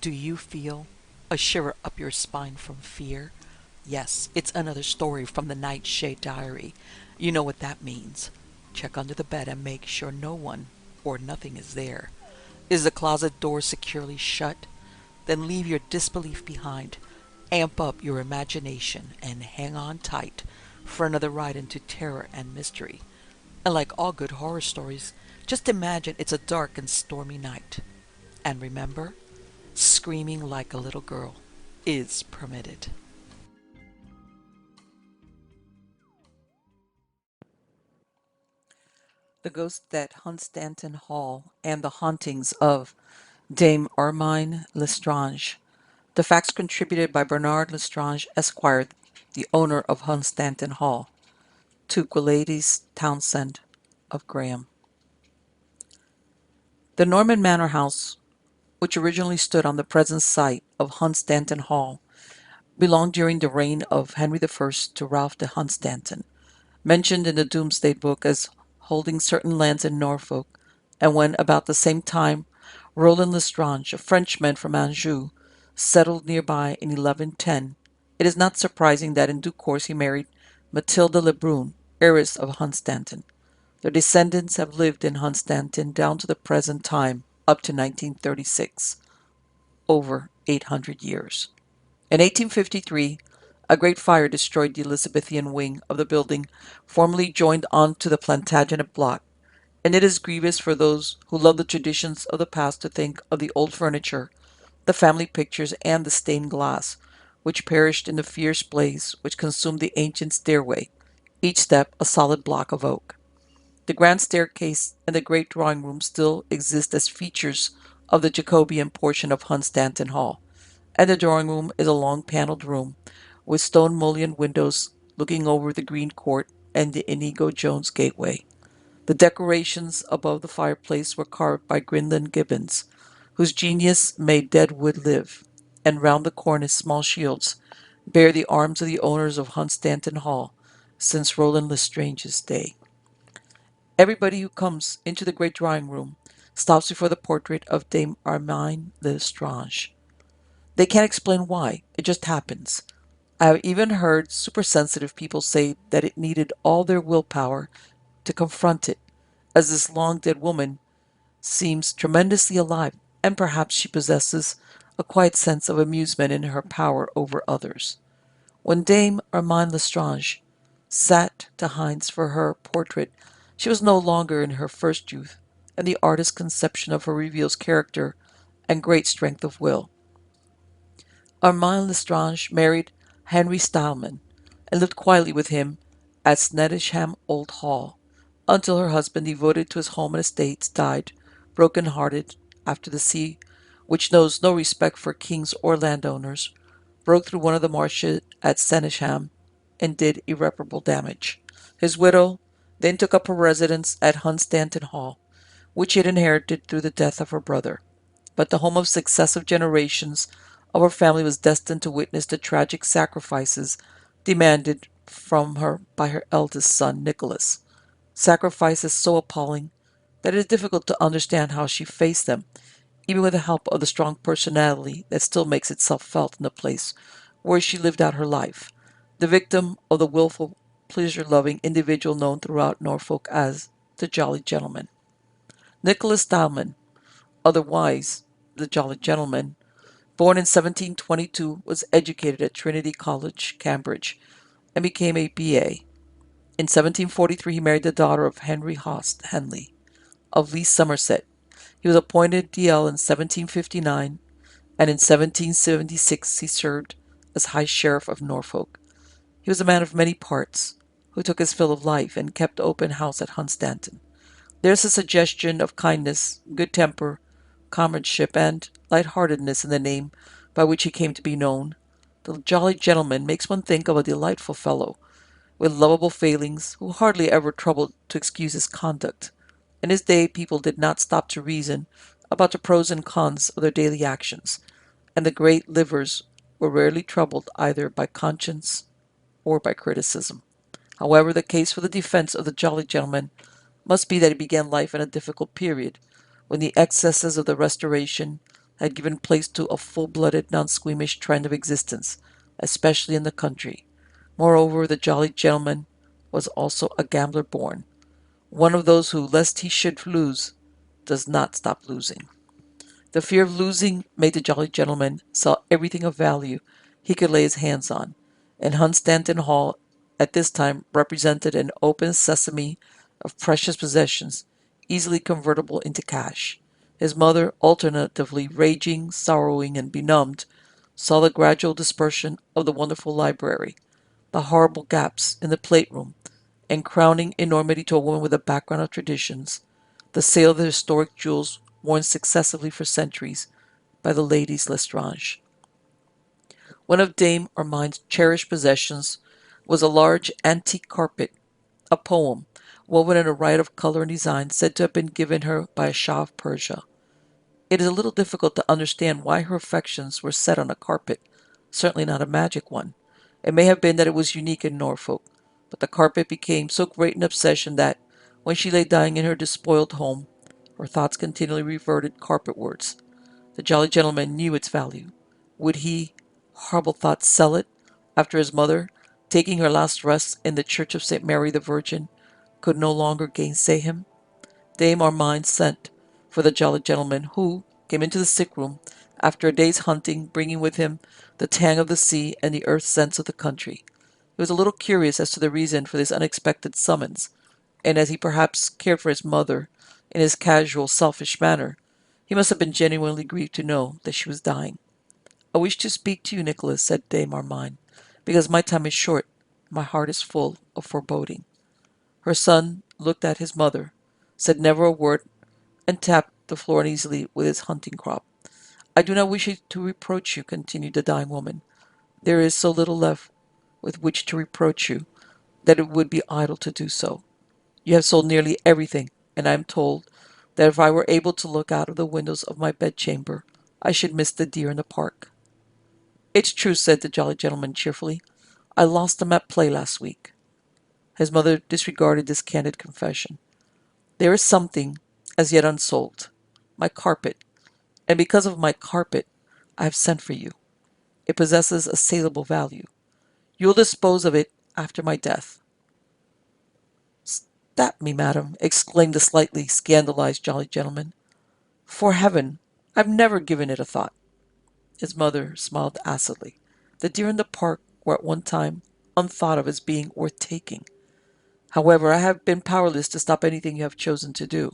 Do you feel a shiver up your spine from fear? Yes, it's another story from the Nightshade diary. You know what that means. Check under the bed and make sure no one or nothing is there. Is the closet door securely shut? Then leave your disbelief behind. Amp up your imagination and hang on tight for another ride into terror and mystery. And like all good horror stories, just imagine it's a dark and stormy night. And remember, screaming like a little girl is permitted. The Ghost at Hunstanton Hall and the Hauntings of Dame Armine Lestrange. The facts contributed by Bernard Lestrange, Esquire, the owner of Hunstanton Hall, to Gwladys Townshend of Graham. The Norman Manor House, which originally stood on the present site of Hunstanton Hall, belonged during the reign of Henry I to Ralph de Hunstanton, mentioned in the Domesday Book as holding certain lands in Norfolk, and when about the same time Roland Lestrange, a Frenchman from Anjou, settled nearby in 1110, it is not surprising that in due course he married Mathilde Lebrun, heiress of Hunstanton. Their descendants have lived in Hunstanton down to the present time, up to 1936, over 800 years. In 1853, a great fire destroyed the Elizabethan wing of the building formerly joined on to the Plantagenet block, and it is grievous for those who love the traditions of the past to think of the old furniture, the family pictures, and the stained glass, which perished in the fierce blaze which consumed the ancient stairway, each step a solid block of oak. The grand staircase and the great drawing room still exist as features of the Jacobean portion of Hunstanton Hall, and the drawing room is a long panelled room with stone mullioned windows looking over the green court and the Inigo Jones gateway. The decorations above the fireplace were carved by Grinland Gibbons, whose genius made dead wood live, and round the cornice small shields bear the arms of the owners of Hunstanton Hall since Roland Lestrange's day. Everybody who comes into the great drawing room stops before the portrait of Dame Armine Lestrange. They can't explain why, it just happens. I have even heard supersensitive people say that it needed all their willpower to confront it, as this long dead woman seems tremendously alive, and perhaps she possesses a quiet sense of amusement in her power over others. When Dame Armine Lestrange sat to Hines for her portrait, she was no longer in her first youth, and the artist's conception of her reveals character and great strength of will. Armine Lestrange married Henry Stylman, and lived quietly with him at Snettisham Old Hall, until her husband, devoted to his home and estates, died broken-hearted after the sea, which knows no respect for kings or landowners, broke through one of the marshes at Snettisham and did irreparable damage. His widow then took up her residence at Hunstanton Hall, which she had inherited through the death of her brother. But the home of successive generations of her family was destined to witness the tragic sacrifices demanded from her by her eldest son, Nicholas. Sacrifices so appalling that it is difficult to understand how she faced them, even with the help of the strong personality that still makes itself felt in the place where she lived out her life, the victim of the willful, pleasure-loving individual known throughout Norfolk as the Jolly Gentleman. Nicholas Stylman, otherwise the Jolly Gentleman, born in 1722, was educated at Trinity College, Cambridge, and became a B.A. In 1743 he married the daughter of Henry Host Henley of Leith, Somerset. He was appointed D.L. in 1759, and in 1776 he served as High Sheriff of Norfolk. He was a man of many parts, who took his fill of life and kept open house at Hunstanton. There is a suggestion of kindness, good temper, comradeship, and light-heartedness in the name by which he came to be known. The Jolly Gentleman makes one think of a delightful fellow, with lovable failings, who hardly ever troubled to excuse his conduct. In his day people did not stop to reason about the pros and cons of their daily actions, and the great livers were rarely troubled either by conscience or by criticism. However, the case for the defense of the Jolly Gentleman must be that he began life in a difficult period, when the excesses of the Restoration had given place to a full-blooded, non-squeamish trend of existence, especially in the country. Moreover, the jolly gentleman was also a gambler born, one of those who, lest he should lose, does not stop losing. The fear of losing made the jolly gentleman sell everything of value he could lay his hands on, and Hunstanton Hall at this time represented an open sesame of precious possessions, easily convertible into cash. His mother, alternatively raging, sorrowing, and benumbed, saw the gradual dispersion of the wonderful library, the horrible gaps in the plate room, and crowning enormity to a woman with a background of traditions, the sale of the historic jewels worn successively for centuries by the ladies Lestrange. One of Dame Armine's cherished possessions was a large antique carpet, a poem, woven in a riot of color and design, said to have been given her by a Shah of Persia. It is a little difficult to understand why her affections were set on a carpet, certainly not a magic one. It may have been that it was unique in Norfolk, but the carpet became so great an obsession that, when she lay dying in her despoiled home, her thoughts continually reverted carpetwards. The jolly gentleman knew its value. Would he, horrible thought, sell it, after his mother, taking her last rest in the church of St. Mary the Virgin, could no longer gainsay him? Dame Armine sent for the jolly gentleman, who came into the sick room after a day's hunting, bringing with him the tang of the sea and the earth scents of the country. He was a little curious as to the reason for this unexpected summons, and as he perhaps cared for his mother in his casual, selfish manner, he must have been genuinely grieved to know that she was dying. "I wish to speak to you, Nicholas," said Dame Armine, "because my time is short. My heart is full of foreboding." Her son looked at his mother, said never a word, and tapped the floor uneasily with his hunting crop. "I do not wish to reproach you," continued the dying woman. "There is so little left with which to reproach you that it would be idle to do so. You have sold nearly everything, and I am told that if I were able to look out of the windows of my bedchamber, I should miss the deer in the park." "It's true," said the jolly gentleman cheerfully. "I lost them at play last week." His mother disregarded this candid confession. "There is something as yet unsold. My carpet. And because of my carpet, I have sent for you. It possesses a saleable value. You will dispose of it after my death." "Stop me, madam!" exclaimed the slightly scandalized jolly gentleman. "For heaven, I've never given it a thought." His mother smiled acidly. "The deer in the park were at one time unthought of as being worth taking. However, I have been powerless to stop anything you have chosen to do,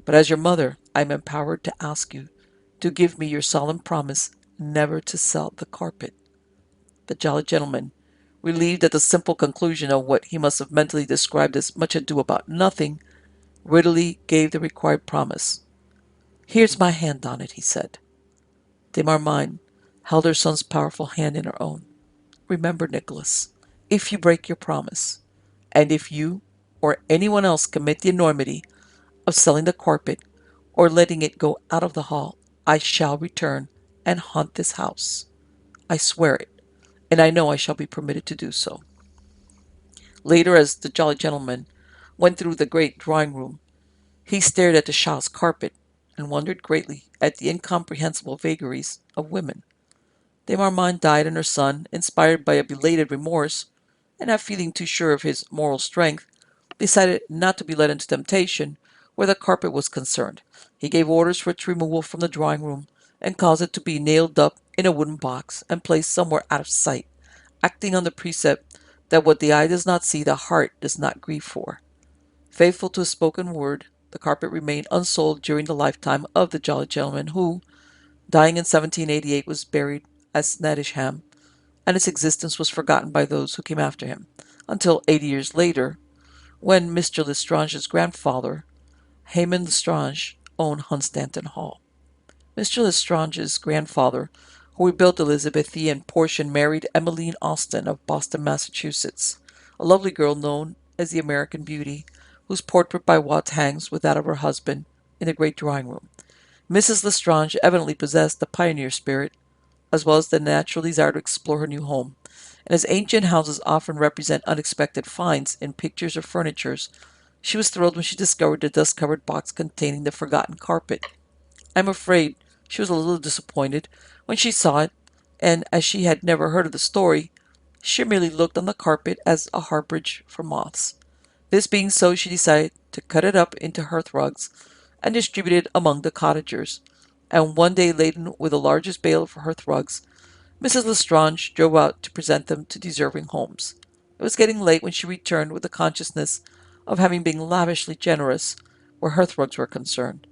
but as your mother I am empowered to ask you to give me your solemn promise never to sell the carpet." The jolly gentleman, relieved at the simple conclusion of what he must have mentally described as much ado about nothing, readily gave the required promise. "Here's my hand on it," he said. De Marmine held her son's powerful hand in her own. "Remember, Nicholas, if you break your promise, and if you or anyone else commit the enormity of selling the carpet or letting it go out of the hall, I shall return and haunt this house. I swear it, and I know I shall be permitted to do so." Later, as the jolly gentleman went through the great drawing-room, he stared at the Shah's carpet and wondered greatly at the incomprehensible vagaries of women. De Marmine died, and her son, inspired by a belated remorse, and not feeling too sure of his moral strength, decided not to be led into temptation where the carpet was concerned. He gave orders for its removal from the drawing-room, and caused it to be nailed up in a wooden box and placed somewhere out of sight, acting on the precept that what the eye does not see, the heart does not grieve for. Faithful to his spoken word, the carpet remained unsold during the lifetime of the jolly gentleman who, dying in 1788, was buried at Snettisham, and its existence was forgotten by those who came after him, until 80 years later, when Mr. Lestrange's grandfather, Hamon Lestrange, owned Hunstanton Hall. Mr. Lestrange's grandfather, who rebuilt the Elizabethan portion, married Emmeline Austen of Boston, Massachusetts, a lovely girl known as the American Beauty, whose portrait by Watts hangs with that of her husband in the great drawing-room. Mrs. Lestrange evidently possessed the pioneer spirit, as well as the natural desire to explore her new home, and as ancient houses often represent unexpected finds in pictures or furniture, she was thrilled when she discovered the dust-covered box containing the forgotten carpet. "I'm afraid She was a little disappointed when she saw it, and as she had never heard of the story, she merely looked on the carpet as a harborage for moths. This being so, she decided to cut it up into hearth rugs and distribute it among the cottagers. And one day, laden with the largest bale of hearth rugs, Mrs. Lestrange drove out to present them to deserving homes. It was getting late when she returned with the consciousness of having been lavishly generous where hearthrugs were concerned,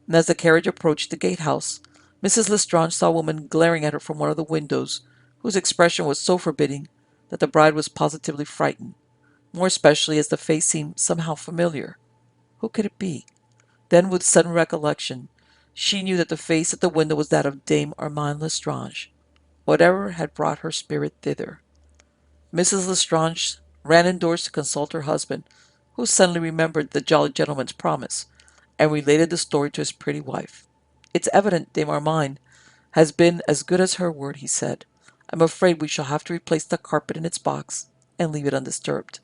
and as the carriage approached the gatehouse, Mrs. Lestrange saw a woman glaring at her from one of the windows, whose expression was so forbidding that the bride was positively frightened, more especially as the face seemed somehow familiar. Who could it be? Then, with sudden recollection, she knew that the face at the window was that of Dame Armine Lestrange. Whatever had brought her spirit thither? Mrs. Lestrange ran indoors to consult her husband, who suddenly remembered the jolly gentleman's promise, and related the story to his pretty wife. "It's evident Dame Armine has been as good as her word," he said. "I'm afraid we shall have to replace the carpet in its box and leave it undisturbed."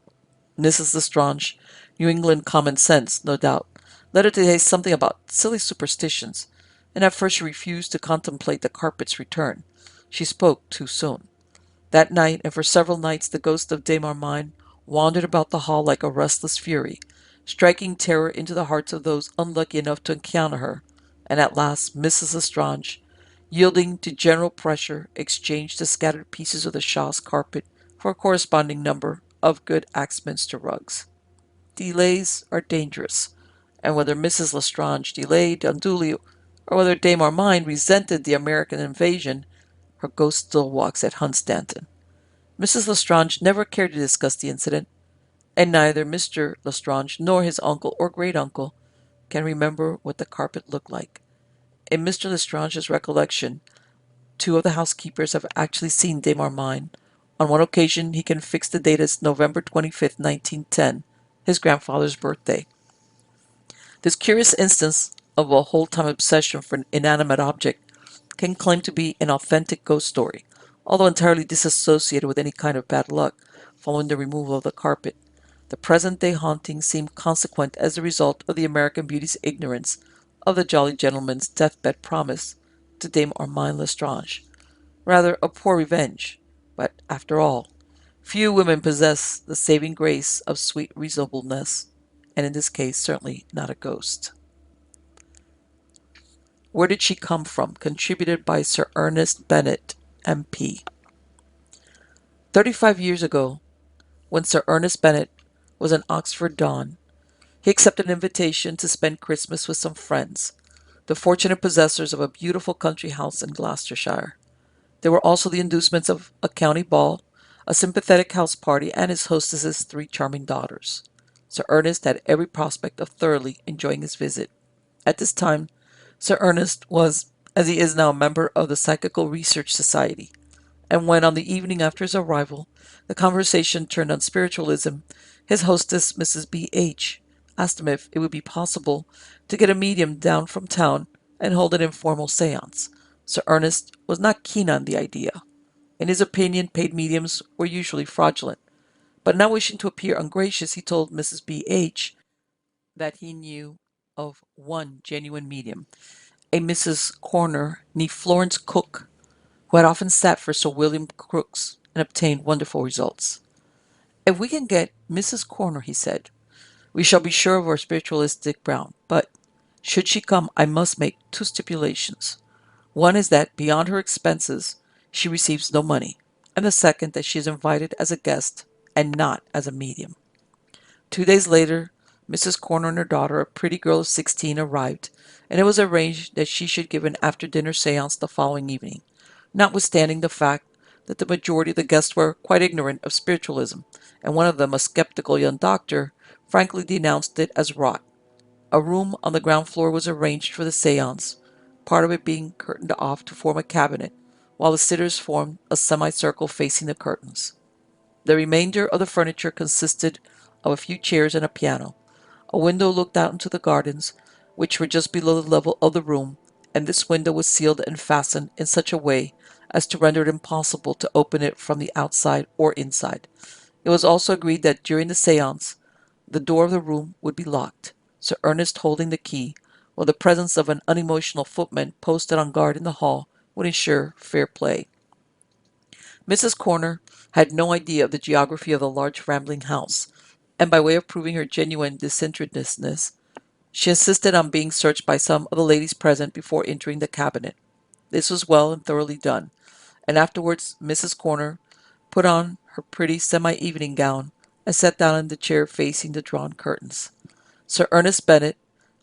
Mrs. Lestrange, New England common sense, no doubt, led her to say something about silly superstitions, and at first she refused to contemplate the carpet's return. She spoke too soon. That night, and for several nights, the ghost of Dame Armine wandered about the hall like a restless fury, striking terror into the hearts of those unlucky enough to encounter her, and at last Mrs. Lestrange, yielding to general pressure, exchanged the scattered pieces of the Shaw's carpet for a corresponding number of good Axminster rugs. Delays are dangerous, and whether Mrs. Lestrange delayed unduly or whether Dame Armine resented the American invasion, her ghost still walks at Hunstanton. Mrs. Lestrange never cared to discuss the incident, and neither Mr. Lestrange nor his uncle or great-uncle can remember what the carpet looked like. In Mr. Lestrange's recollection, two of the housekeepers have actually seen Dame Armine. On one occasion he can fix the date as November 25th, 1910, his grandfather's birthday. This curious instance of a whole-time obsession for an inanimate object can claim to be an authentic ghost story, although entirely disassociated with any kind of bad luck following the removal of the carpet. The present-day hauntings seem consequent as a result of the American beauty's ignorance of the jolly gentleman's deathbed promise to Dame Armine Lestrange. Rather a poor revenge, but after all, few women possess the saving grace of sweet reasonableness, and in this case certainly not a ghost. Where Did She Come From? Contributed by Sir Ernest Bennett, MP. 35 years ago, when Sir Ernest Bennett was an Oxford don, he accepted an invitation to spend Christmas with some friends, the fortunate possessors of a beautiful country house in Gloucestershire. There were also the inducements of a county ball, a sympathetic house party, and his hostess's three charming daughters. Sir Ernest had every prospect of thoroughly enjoying his visit. At this time, Sir Ernest was, as he is now, a member of the Psychical Research Society, and when, on the evening after his arrival, the conversation turned on spiritualism, his hostess, Mrs. B.H., asked him if it would be possible to get a medium down from town and hold an informal seance. Sir Ernest was not keen on the idea. In his opinion, paid mediums were usually fraudulent, but not wishing to appear ungracious, he told Mrs. B.H. that he knew of one genuine medium, a Mrs. Corner, nee Florence Cook, who had often sat for Sir William Crookes and obtained wonderful results. "If we can get Mrs. Corner," he said, "we shall be sure of our spiritualistic ground. But should she come, I must make two stipulations. One is that, beyond her expenses, she receives no money, and the second that she is invited as a guest and not as a medium." 2 days later, Mrs. Corner and her daughter, a pretty girl of 16, arrived, and it was arranged that she should give an after-dinner seance the following evening, notwithstanding the fact that the majority of the guests were quite ignorant of spiritualism, and one of them, a skeptical young doctor, frankly denounced it as rot. A room on the ground floor was arranged for the seance, part of it being curtained off to form a cabinet, while the sitters formed a semicircle facing the curtains. The remainder of the furniture consisted of a few chairs and a piano. A window looked out into the gardens, which were just below the level of the room, and this window was sealed and fastened in such a way as to render it impossible to open it from the outside or inside. It was also agreed that during the seance, the door of the room would be locked, Sir Ernest holding the key, while the presence of an unemotional footman posted on guard in the hall would ensure fair play. Mrs. Corner had no idea of the geography of the large rambling house, and by way of proving her genuine disinterestedness, she insisted on being searched by some of the ladies present before entering the cabinet. This was well and thoroughly done, and afterwards Mrs. Corner put on her pretty semi-evening gown and sat down in the chair facing the drawn curtains. Sir Ernest Bennett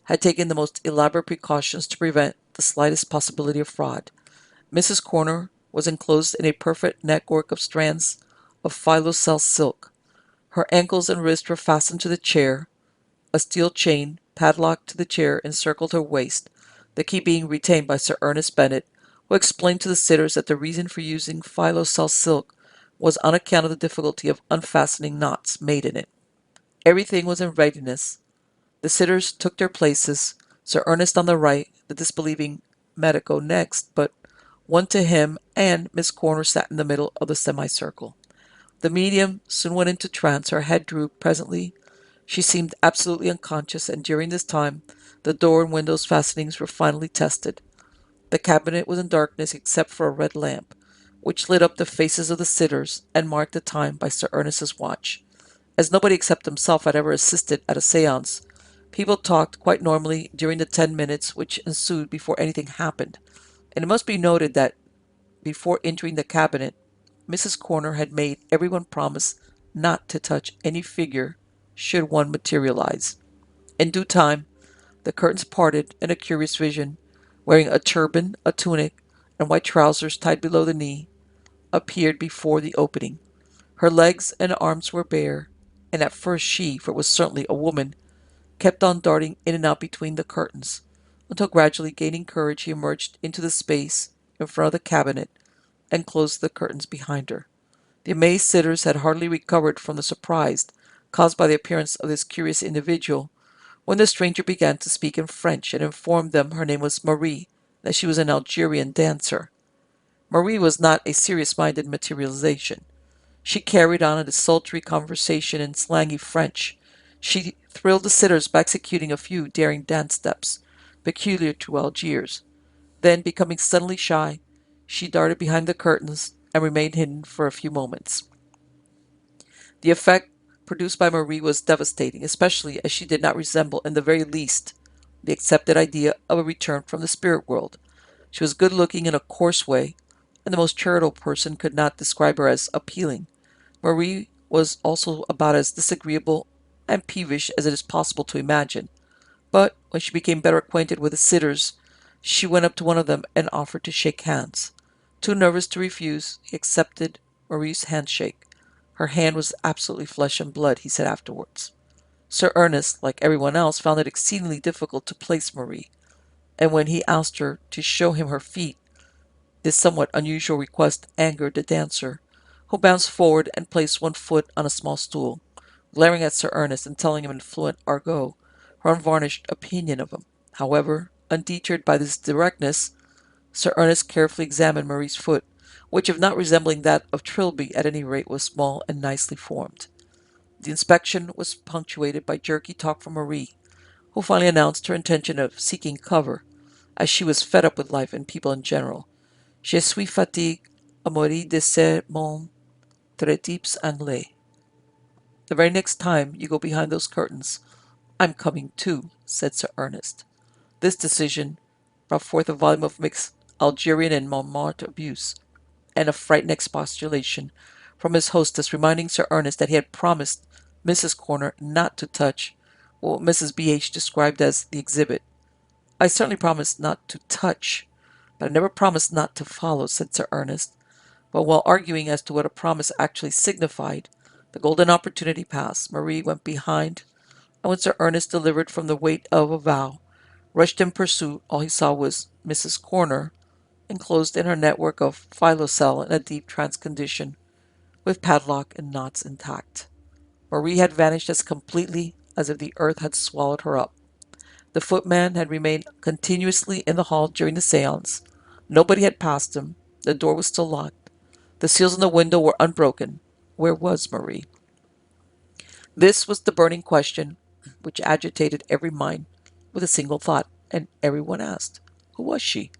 had taken the most elaborate precautions to prevent the slightest possibility of fraud. Mrs. Corner was enclosed in a perfect network of strands of phylocell silk. Her ankles and wrists were fastened to the chair. A steel chain, padlocked to the chair, encircled her waist, the key being retained by Sir Ernest Bennett, who explained to the sitters that the reason for using phylocell silk was on account of the difficulty of unfastening knots made in it. Everything was in readiness. The sitters took their places, Sir Ernest on the right, the disbelieving medico next, but one to him, and Miss Corner sat in the middle of the semicircle. The medium soon went into trance, her head drooped. Presently she seemed absolutely unconscious, and during this time the door and windows fastenings were finally tested. The cabinet was in darkness except for a red lamp, which lit up the faces of the sitters and marked the time by Sir Ernest's watch. As nobody except himself had ever assisted at a seance, people talked quite normally during the 10 minutes which ensued before anything happened, and it must be noted that before entering the cabinet, Mrs. Corner had made everyone promise not to touch any figure should one materialize. In due time, the curtains parted, and a curious vision, wearing a turban, a tunic, and white trousers tied below the knee, appeared before the opening. Her legs and arms were bare, and at first she, for it was certainly a woman, kept on darting in and out between the curtains, until gradually gaining courage he emerged into the space in front of the cabinet and closed the curtains behind her. The amazed sitters had hardly recovered from the surprise caused by the appearance of this curious individual when the stranger began to speak in French and informed them her name was Marie, that she was an Algerian dancer. Marie was not a serious-minded materialization. She carried on a desultory conversation in slangy French. She thrilled the sitters by executing a few daring dance steps, peculiar to Algiers. Then, becoming suddenly shy, she darted behind the curtains and remained hidden for a few moments. The effect produced by Marie was devastating, especially as she did not resemble in the very least the accepted idea of a return from the spirit world. She was good-looking in a coarse way, and the most charitable person could not describe her as appealing. Marie was also about as disagreeable and peevish as it is possible to imagine. But when she became better acquainted with the sitters, she went up to one of them and offered to shake hands. Too nervous to refuse, he accepted Marie's handshake. Her hand was absolutely flesh and blood, he said afterwards. Sir Ernest, like everyone else, found it exceedingly difficult to place Marie, and when he asked her to show him her feet, this somewhat unusual request angered the dancer, who bounced forward and placed one foot on a small stool, glaring at Sir Ernest and telling him in fluent argot her unvarnished opinion of him. However, undeterred by this directness, Sir Ernest carefully examined Marie's foot, which, if not resembling that of Trilby, at any rate was small and nicely formed. The inspection was punctuated by jerky talk from Marie, who finally announced her intention of seeking cover, as she was fed up with life and people in general. Je suis fatiguée à mourir de ces mon très types anglais. The very next time you go behind those curtains, I'm coming too, said Sir Ernest. This decision brought forth a volume of mixed Algerian and Montmartre abuse, and a frightened expostulation from his hostess, reminding Sir Ernest that he had promised Mrs. Corner not to touch what Mrs. B.H. described as the exhibit. I certainly promised not to touch, but I never promised not to follow, said Sir Ernest. But while arguing as to what a promise actually signified, the golden opportunity passed. Marie went behind, and when Sir Ernest delivered from the weight of a vow, rushed in pursuit, all he saw was Mrs. Corner, enclosed in her network of phylocell in a deep trance condition, with padlock and knots intact. Marie had vanished as completely as if the earth had swallowed her up. The footman had remained continuously in the hall during the seance. Nobody had passed him. The door was still locked. The seals on the window were unbroken. Where was Marie? This was the burning question which agitated every mind with a single thought. and everyone asked, who was she?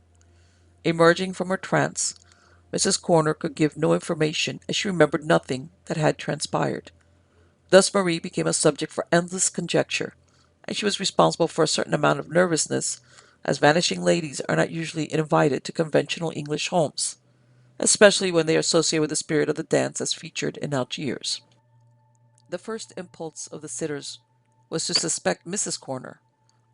Emerging from her trance, Mrs. Corner could give no information as she remembered nothing that had transpired. Thus Marie became a subject for endless conjecture, and she was responsible for a certain amount of nervousness, as vanishing ladies are not usually invited to conventional English homes, especially when they are associated with the spirit of the dance as featured in Algiers. The first impulse of the sitters was to suspect Mrs. Corner,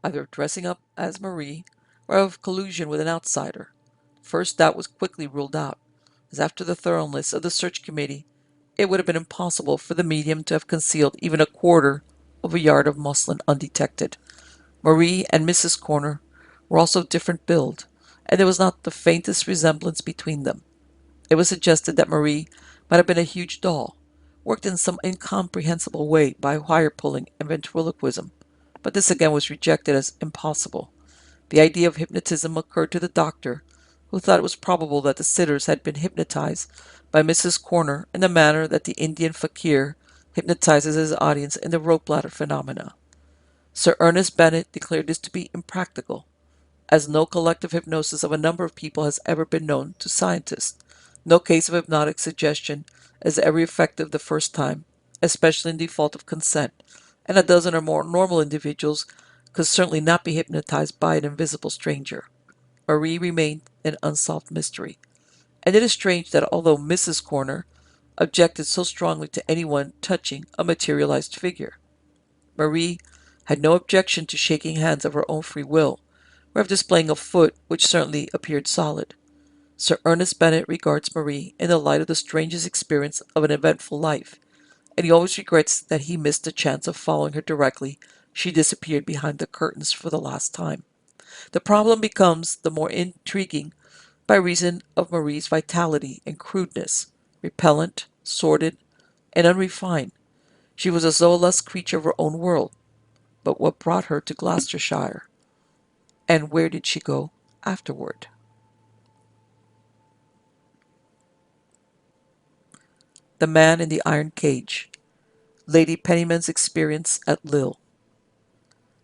either of dressing up as Marie or of collusion with an outsider. The first doubt was quickly ruled out, as after the thoroughness of the search committee, it would have been impossible for the medium to have concealed even a quarter of a yard of muslin undetected. Marie and Mrs. Corner were also of different build, and there was not the faintest resemblance between them. It was suggested that Marie might have been a huge doll, worked in some incomprehensible way by wire pulling and ventriloquism, but this again was rejected as impossible. The idea of hypnotism occurred to the doctor, who thought it was probable that the sitters had been hypnotized by Mrs. Corner in the manner that the Indian fakir hypnotizes his audience in the rope ladder phenomena. Sir Ernest Bennett declared this to be impractical, as no collective hypnosis of a number of people has ever been known to scientists. No case of hypnotic suggestion is ever effective the first time, especially in default of consent, and a dozen or more normal individuals could certainly not be hypnotized by an invisible stranger. Marie remained an unsolved mystery, and it is strange that although Mrs. Corner objected so strongly to anyone touching a materialized figure, Marie had no objection to shaking hands of her own free will, or of displaying a foot which certainly appeared solid. Sir Ernest Bennett regards Marie in the light of the strangest experience of an eventful life, and he always regrets that he missed the chance of following her directly she disappeared behind the curtains for the last time. The problem becomes the more intriguing by reason of Marie's vitality and crudeness, repellent, sordid, and unrefined. She was a soulless creature of her own world, but what brought her to Gloucestershire? And where did she go afterward? The Man in the Iron Cage. Lady Pennyman's experience at Lille.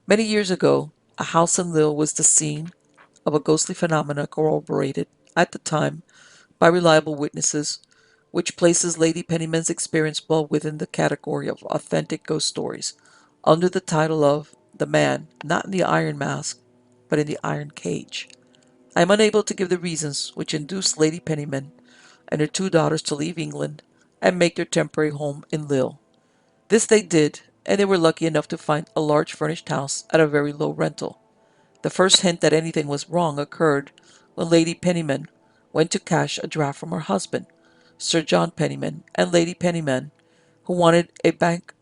Many years ago, a house in Lille was the scene of a ghostly phenomena corroborated, at the time, by reliable witnesses, which places Lady Pennyman's experience well within the category of authentic ghost stories, under the title of The Man, not in the Iron Mask, but in the Iron Cage. I am unable to give the reasons which induced Lady Pennyman and her two daughters to leave England and make their temporary home in Lille. This they did, and they were lucky enough to find a large furnished house at a very low rental. The first hint that anything was wrong occurred when Lady Pennyman went to cash a draft from her husband, Sir John Pennyman, and Lady Pennyman, who wanted a bank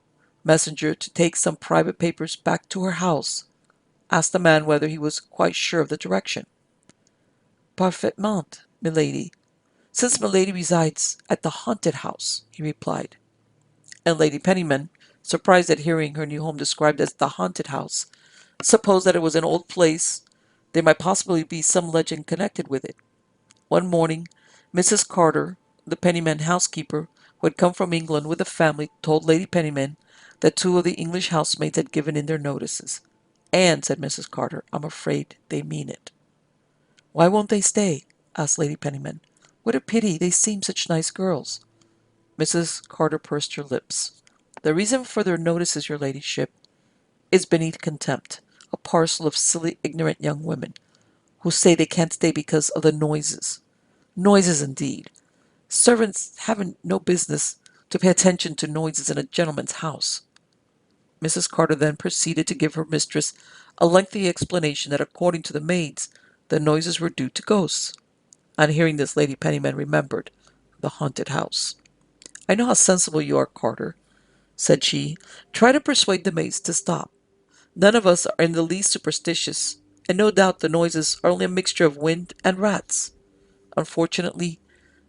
messenger to take some private papers back to her house, asked the man whether he was quite sure of the direction. Parfaitement, milady, since milady resides at the haunted house, he replied. And Lady Pennyman, surprised at hearing her new home described as the haunted house, supposed that it was an old place. There might possibly be some legend connected with it. One morning, Mrs. Carter, the Pennyman housekeeper, who had come from England with the family, told Lady Pennyman that two of the English housemaids had given in their notices. And, said Mrs. Carter, I'm afraid they mean it. Why won't they stay? Asked Lady Pennyman. What a pity, they seem such nice girls. Mrs. Carter pursed her lips. The reason for their notices, your ladyship, is beneath contempt. A parcel of silly, ignorant young women, who say they can't stay because of the noises. Noises, indeed. Servants haven't no business to pay attention to noises in a gentleman's house. Mrs. Carter then proceeded to give her mistress a lengthy explanation that according to the maids, the noises were due to ghosts. On hearing this, Lady Pennyman remembered the haunted house. I know how sensible you are, Carter, said she. Try to persuade the maids to stop. None of us are in the least superstitious, and no doubt the noises are only a mixture of wind and rats. Unfortunately,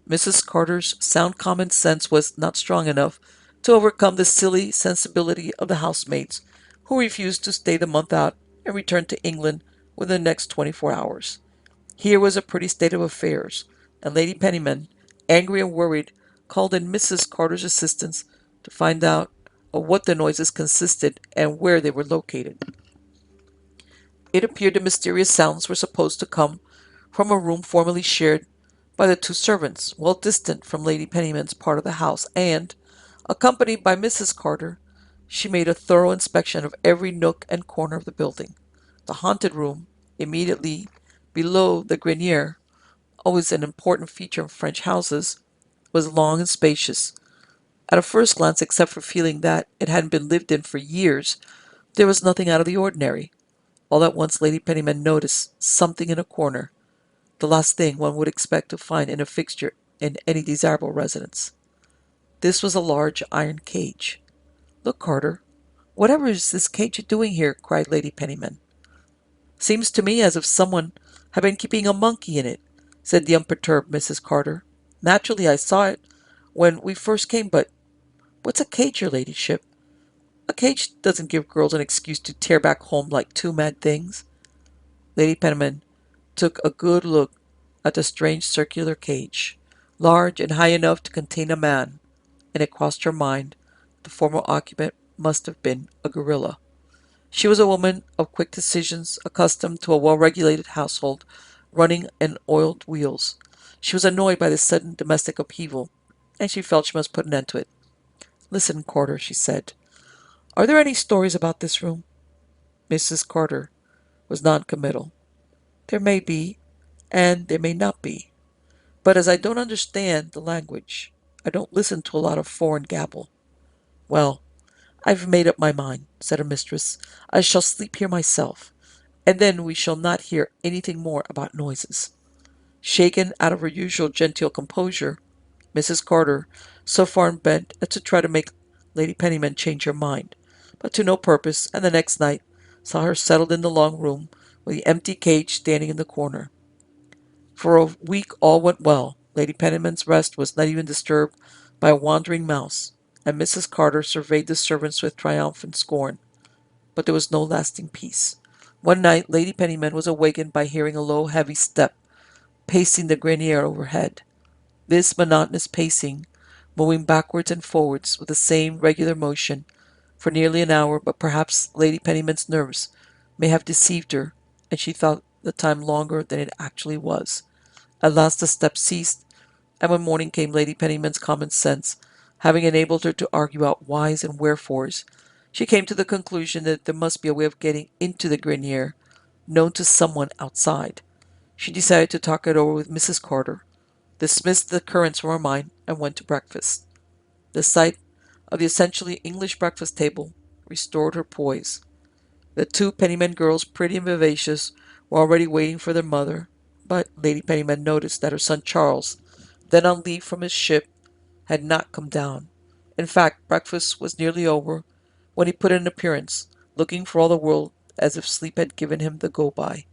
Mrs. Carter's sound common sense was not strong enough to overcome the silly sensibility of the housemaids, who refused to stay the month out and returned to England within the next 24 hours. Here was a pretty state of affairs, and Lady Pennyman, angry and worried, called in Mrs. Carter's assistance to find out of what the noises consisted and where they were located. It appeared the mysterious sounds were supposed to come from a room formerly shared by the two servants, well distant from Lady Pennyman's part of the house, and, accompanied by Mrs. Carter, she made a thorough inspection of every nook and corner of the building. The haunted room, immediately below the grenier, always an important feature in French houses, was long and spacious. At a first glance, except for feeling that it hadn't been lived in for years, there was nothing out of the ordinary. All at once Lady Pennyman noticed something in a corner, the last thing one would expect to find in a fixture in any desirable residence. This was a large iron cage. "Look, Carter, whatever is this cage doing here?" cried Lady Pennyman. "Seems to me as if someone had been keeping a monkey in it," said the unperturbed Mrs. Carter. "Naturally I saw it when we first came, but what's a cage, your ladyship? A cage doesn't give girls an excuse to tear back home like two mad things." Lady Penniman took a good look at the strange circular cage, large and high enough to contain a man, and it crossed her mind the former occupant must have been a gorilla. She was a woman of quick decisions, accustomed to a well-regulated household running on oiled wheels. She was annoyed by this sudden domestic upheaval, and she felt she must put an end to it. "Listen, Carter," she said. "Are there any stories about this room?" Mrs. Carter was non-committal. "There may be, and there may not be. But as I don't understand the language, I don't listen to a lot of foreign gabble." "Well, I've made up my mind," said her mistress. "I shall sleep here myself, and then we shall not hear anything more about noises." Shaken out of her usual genteel composure, Mrs. Carter so far bent as to try to make Lady Pennyman change her mind, but to no purpose, and the next night saw her settled in the long room with the empty cage standing in the corner. For a week all went well. Lady Pennyman's rest was not even disturbed by a wandering mouse, and Mrs. Carter surveyed the servants with triumphant scorn. But there was no lasting peace. One night Lady Pennyman was awakened by hearing a low, heavy step pacing the grenier overhead. This monotonous pacing, moving backwards and forwards with the same regular motion for nearly an hour, but perhaps Lady Pennyman's nerves may have deceived her, and she thought the time longer than it actually was. At last the step ceased, and when morning came, Lady Pennyman's common sense having enabled her to argue out whys and wherefores, she came to the conclusion that there must be a way of getting into the grenier, known to someone outside. She decided to talk it over with Mrs. Carter, dismissed the occurrence from her mind, and went to breakfast. The sight of the essentially English breakfast table restored her poise. The two Pennyman girls, pretty and vivacious, were already waiting for their mother, but Lady Pennyman noticed that her son Charles, then on leave from his ship, had not come down. In fact, breakfast was nearly over when he put in an appearance, looking for all the world as if sleep had given him the go-by.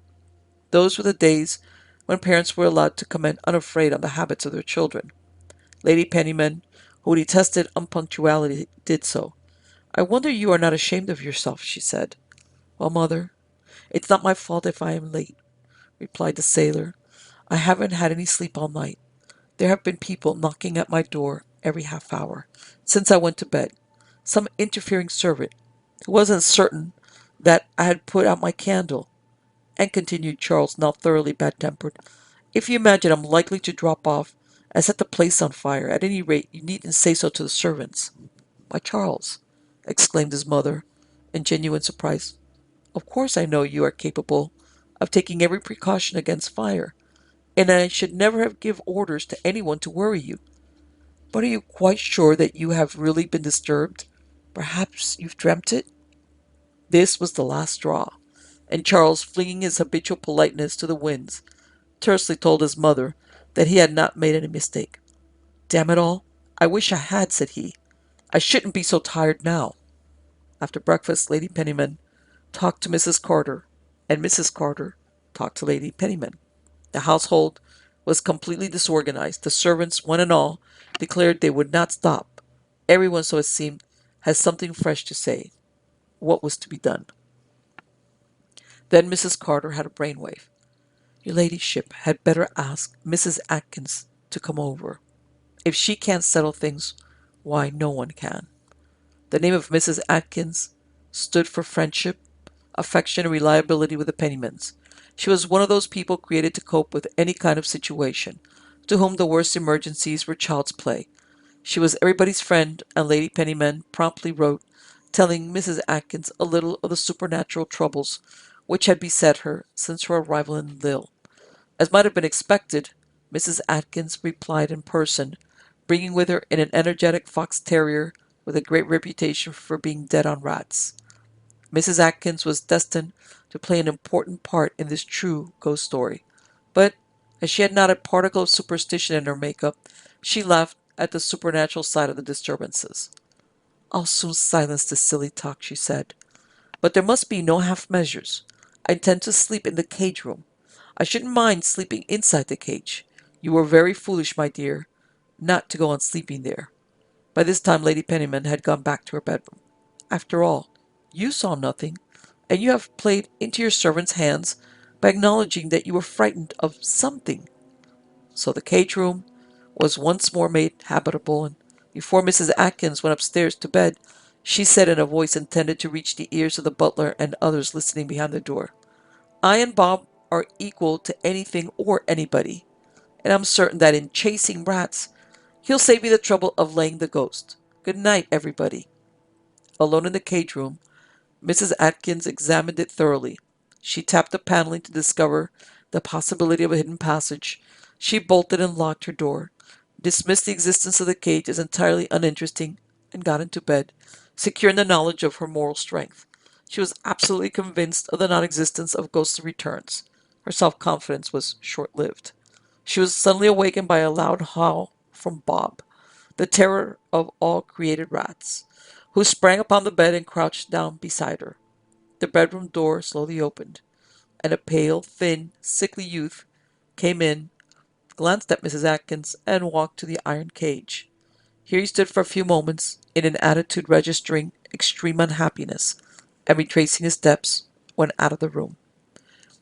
Those were the days when parents were allowed to comment unafraid on the habits of their children. Lady Pennyman, who detested unpunctuality, did so. "I wonder you are not ashamed of yourself," she said. "Well, mother, it's not my fault if I am late," replied the sailor. "I haven't had any sleep all night. There have been people knocking at my door every half hour since I went to bed. Some interfering servant who wasn't certain that I had put out my candle. And," continued Charles, now thoroughly bad-tempered, "if you imagine I'm likely to drop off and set the place on fire, at any rate you needn't say so to the servants." "Why, Charles," exclaimed his mother, in genuine surprise, "of course I know you are capable of taking every precaution against fire, and I should never have given orders to anyone to worry you. But are you quite sure that you have really been disturbed? Perhaps you've dreamt it?" This was the last straw, and Charles, flinging his habitual politeness to the winds, tersely told his mother that he had not made any mistake. "Damn it all, I wish I had," said he. "I shouldn't be so tired now." After breakfast, Lady Pennyman talked to Mrs. Carter, and Mrs. Carter talked to Lady Pennyman. The household was completely disorganized. The servants, one and all, declared they would not stop. Everyone, so it seemed, had something fresh to say. What was to be done? Then Mrs. Carter had a brainwave. "Your ladyship had better ask Mrs. Atkins to come over. If she can't settle things, why, no one can." The name of Mrs. Atkins stood for friendship, affection, and reliability with the Pennymans. She was one of those people created to cope with any kind of situation, to whom the worst emergencies were child's play. She was everybody's friend, and Lady Pennyman promptly wrote, telling Mrs. Atkins a little of the supernatural troubles which had beset her since her arrival in Lille. As might have been expected, Mrs. Atkins replied in person, bringing with her an energetic fox terrier with a great reputation for being dead on rats. Mrs. Atkins was destined to play an important part in this true ghost story, but as she had not a particle of superstition in her makeup, she laughed at the supernatural side of the disturbances. "I'll soon silence this silly talk," she said. "But there must be no half measures. I intend to sleep in the cage room. I shouldn't mind sleeping inside the cage. You were very foolish, my dear, not to go on sleeping there." By this time Lady Pennyman had gone back to her bedroom. "After all, you saw nothing, and you have played into your servant's hands by acknowledging that you were frightened of something." So the cage room was once more made habitable, and before Mrs. Atkins went upstairs to bed, she said in a voice intended to reach the ears of the butler and others listening behind the door, "I and Bob are equal to anything or anybody, and I'm certain that in chasing rats he'll save me the trouble of laying the ghost. Good night, everybody." Alone in the cage room, Mrs. Atkins examined it thoroughly. She tapped the paneling to discover the possibility of a hidden passage. She bolted and locked her door, dismissed the existence of the cage as entirely uninteresting, and got into bed, secure in the knowledge of her moral strength. She was absolutely convinced of the non-existence of ghostly returns. Her self-confidence was short-lived. She was suddenly awakened by a loud howl from Bob, the terror of all created rats, who sprang upon the bed and crouched down beside her. The bedroom door slowly opened, and a pale, thin, sickly youth came in, glanced at Mrs. Atkins, and walked to the iron cage. Here he stood for a few moments, in an attitude registering extreme unhappiness, and retracing his steps, went out of the room.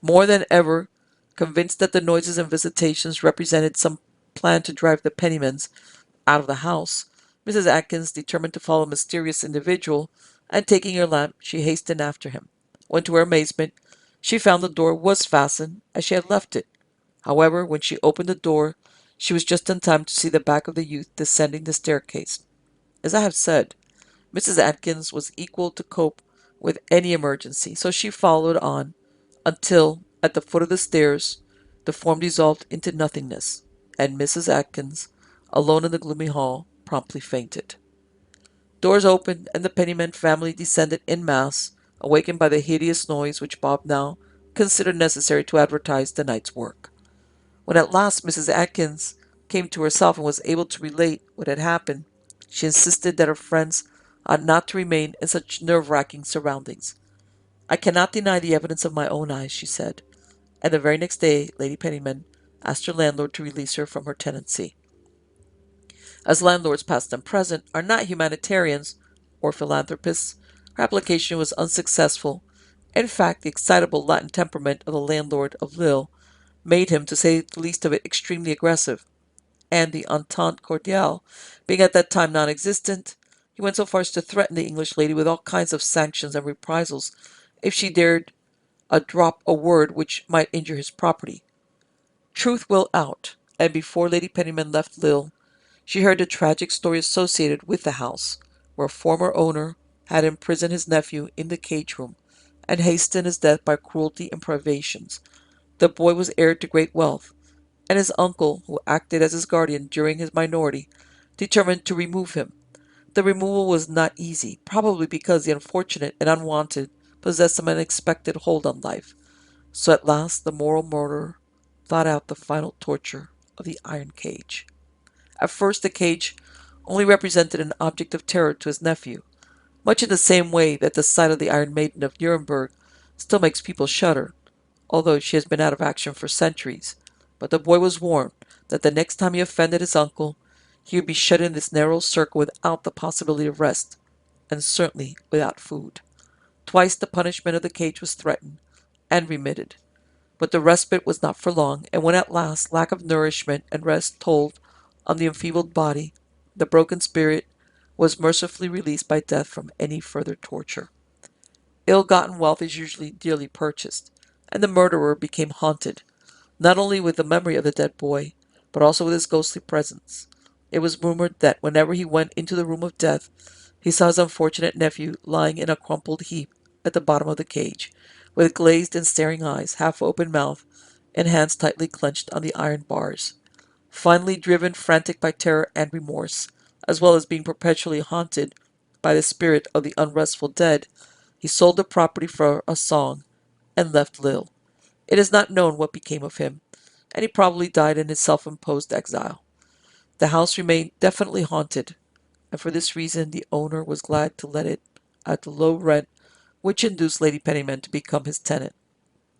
More than ever convinced that the noises and visitations represented some plan to drive the Pennymans out of the house, Mrs. Atkins determined to follow a mysterious individual, and taking her lamp, she hastened after him, when to her amazement she found the door was fastened as she had left it. However, when she opened the door, she was just in time to see the back of the youth descending the staircase. As I have said, Mrs. Atkins was equal to cope with any emergency, so she followed on until, at the foot of the stairs, the form dissolved into nothingness, and Mrs. Atkins, alone in the gloomy hall, promptly fainted. Doors opened, and the Pennyman family descended en masse, awakened by the hideous noise which Bob now considered necessary to advertise the night's work. When at last Mrs. Atkins came to herself and was able to relate what had happened, she insisted that her friends ought not to remain in such nerve-wracking surroundings. "I cannot deny the evidence of my own eyes," she said, and the very next day Lady Pennyman asked her landlord to release her from her tenancy. As landlords past and present are not humanitarians or philanthropists, her application was unsuccessful. In fact, the excitable Latin temperament of the landlord of Lille made him, to say the least of it, extremely aggressive, and the entente cordiale being at that time non-existent, he went so far as to threaten the English lady with all kinds of sanctions and reprisals if she dared drop a word which might injure his property. Truth will out, and before Lady Pennyman left Lille, she heard the tragic story associated with the house, where a former owner had imprisoned his nephew in the cage room, and hastened his death by cruelty and privations. The boy was heir to great wealth, and his uncle, who acted as his guardian during his minority, determined to remove him. The removal was not easy, probably because the unfortunate and unwanted possessed some unexpected hold on life. So at last the moral murderer thought out the final torture of the iron cage. At first the cage only represented an object of terror to his nephew, much in the same way that the sight of the Iron Maiden of Nuremberg still makes people shudder, although she has been out of action for centuries. But the boy was warned that the next time he offended his uncle, he would be shut in this narrow circle without the possibility of rest, and certainly without food. Twice the punishment of the cage was threatened and remitted, but the respite was not for long, and when at last lack of nourishment and rest told on the enfeebled body, the broken spirit was mercifully released by death from any further torture. Ill-gotten wealth is usually dearly purchased, and the murderer became haunted, not only with the memory of the dead boy, but also with his ghostly presence. It was rumored that whenever he went into the room of death, he saw his unfortunate nephew lying in a crumpled heap at the bottom of the cage, with glazed and staring eyes, half-open mouth, and hands tightly clenched on the iron bars. Finally driven frantic by terror and remorse, as well as being perpetually haunted by the spirit of the unrestful dead, he sold the property for a song and left Lille. It is not known what became of him, and he probably died in his self-imposed exile. The house remained definitely haunted, and for this reason the owner was glad to let it at the low rent which induced Lady Pennyman to become his tenant.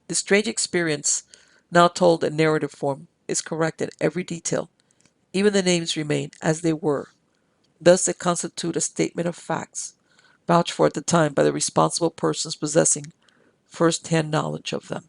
This strange experience, now told in narrative form, is correct in every detail. Even the names remain as they were. Thus they constitute a statement of facts, vouched for at the time by the responsible persons possessing first-hand knowledge of them.